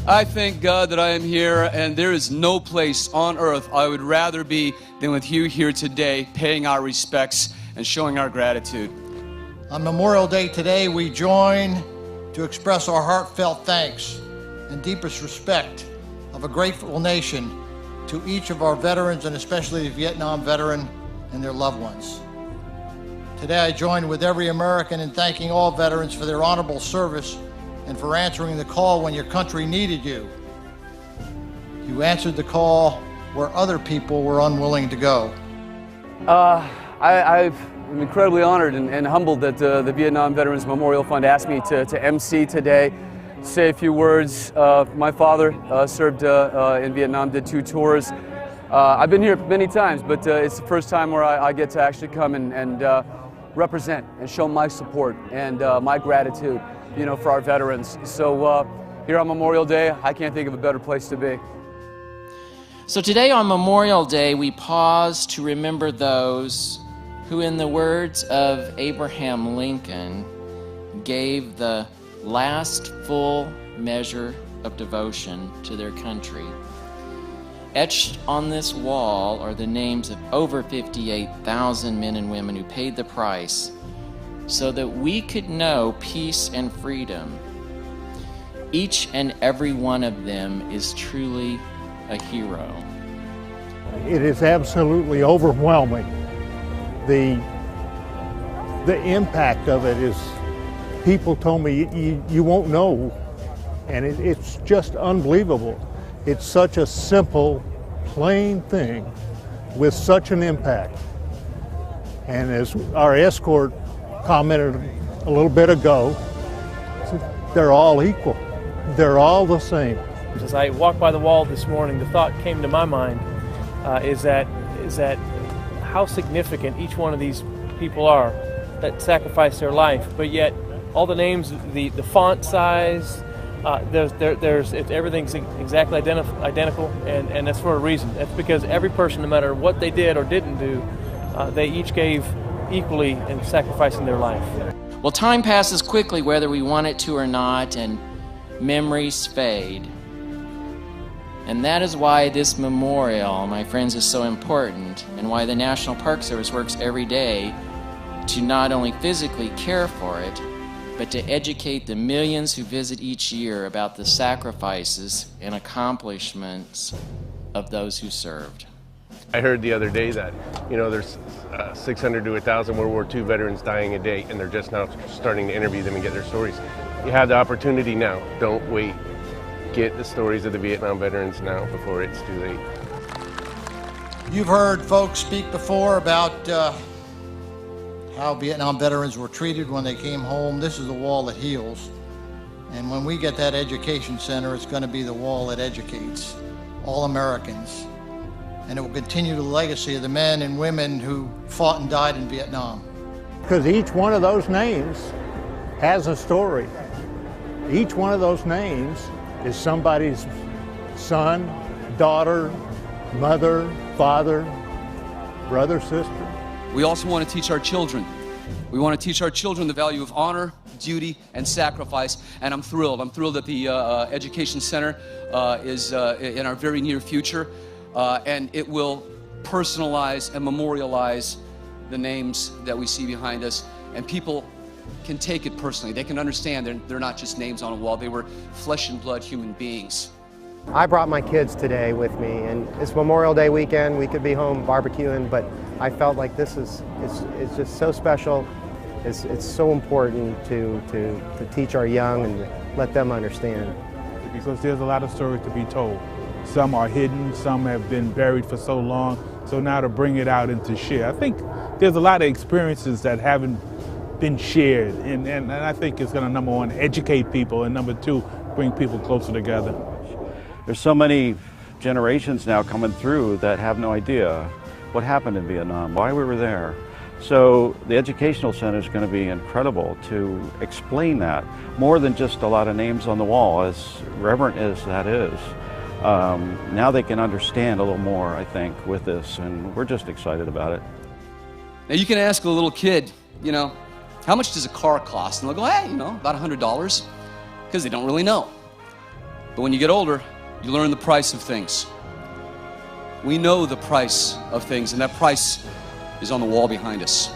I thank God that I am here, and there is no place on earth I would rather be than with you here today, paying our respects and showing our gratitude. On Memorial Day today, we join to express our heartfelt thanks and deepest respect of a grateful nation to each of our veterans, and especially the Vietnam veteran and their loved ones. Today, I join with every American in thanking all veterans for their honorable service and for answering the call when your country needed you. You answered the call where other people were unwilling to go. I'm incredibly honored and humbled that the Vietnam Veterans Memorial Fund asked me to MC today, say a few words. My father served in Vietnam, did 2 tours. I've been here many times, but it's the first time where I get to actually come and represent and show my support and my gratitude, for our veterans. So here on Memorial Day, I can't think of a better place to be. So today on Memorial Day, we pause to remember those who, in the words of Abraham Lincoln, gave the last full measure of devotion to their country. Etched on this wall are the names of over 58,000 men and women who paid the price so that we could know peace and freedom. Each and every one of them is truly a hero. It is absolutely overwhelming. The impact of it is, people told me, you won't know, and it's just unbelievable. It's such a simple, plain thing with such an impact. And as our escort commented a little bit ago, they're all equal. They're all the same. As I walked by the wall this morning, the thought came to my mind is that how significant each one of these people are that sacrificed their life, but yet all the names, the font size, everything's exactly identical, and that's for a reason. That's because every person, no matter what they did or didn't do, they each gave equally in sacrificing their life. Well, time passes quickly whether we want it to or not, and memories fade. And that is why this memorial, my friends, is so important, and why the National Park Service works every day to not only physically care for it, but to educate the millions who visit each year about the sacrifices and accomplishments of those who served. I heard the other day that, there's 600 to 1,000 World War II veterans dying a day, and they're just now starting to interview them and get their stories. You have the opportunity now. Don't wait. Get the stories of the Vietnam veterans now before it's too late. You've heard folks speak before about how Vietnam veterans were treated when they came home. This is the wall that heals. And when we get that education center, it's going to be the wall that educates all Americans. And it will continue the legacy of the men and women who fought and died in Vietnam. Because each one of those names has a story. Each one of those names is somebody's son, daughter, mother, father, brother, sister. We also want to teach our children. We want to teach our children the value of honor, duty, and sacrifice, and I'm thrilled. I'm thrilled that the Education Center is in our very near future, and it will personalize and memorialize the names that we see behind us, and people can take it personally. They can understand they're not just names on a wall. They were flesh and blood human beings. I brought my kids today with me, and it's Memorial Day weekend. We could be home barbecuing, but I felt like this is just so special. It's so important to teach our young and let them understand. Because there's a lot of stories to be told. Some are hidden, some have been buried for so long, so now to bring it out and to share. I think there's a lot of experiences that haven't been shared, and I think it's going to, number one, educate people, and number two, bring people closer together. There's so many generations now coming through that have no idea what happened in Vietnam, why we were there. So the Educational Center is going to be incredible to explain that, more than just a lot of names on the wall, as reverent as that is. Now they can understand a little more, I think, with this, and we're just excited about it. Now you can ask a little kid, how much does a car cost? And they'll go, hey, about $100, because they don't really know. But when you get older, you learn the price of things. We know the price of things, and that price is on the wall behind us.